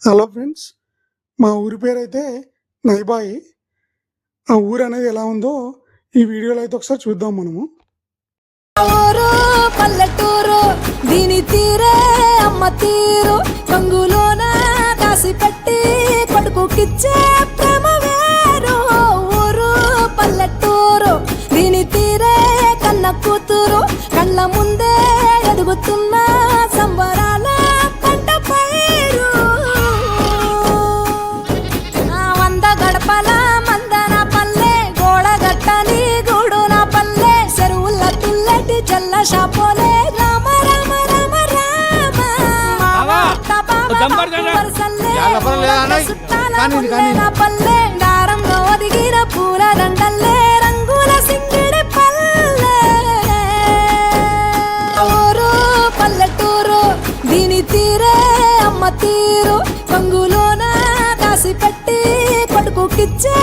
Hello friends, మా ఊరి పేరు అయితే నైబాయి. ఆ ఊరు అనేది ఎలా ఉందో ఈ వీడియోలో అయితే ఒకసారి చూద్దాం మనము. ఊరు పల్లెటూరు దీని తీరే అమ్మ తీరు, కంగులోన దాసి పెట్టి కొడుకుకిచ్చే ప్రేమ వేరు. ఊరు పల్లెటూరు దీని తీరే కన్న కూతురు, కళ్ళ ముందే ఎదుగుతున్న సంబరాల పంట పైరు. వంద గడపల మందన పల్లె, గోడగట్టని గూడు నా పల్లె, చెరువుల తుల్లటి జల్ల షాపోలే. రామ రామ రామ రామ నా పల్లె, దారంలో ఒదిగిన పూల దండల్లే, రంగుల సింగిడి పల్లె. ఊరు పల్లెటూరు దీని తీరే అమ్మ తీరు, కంగులోన దాసి పెట్టి కొడుకుకిచ్చే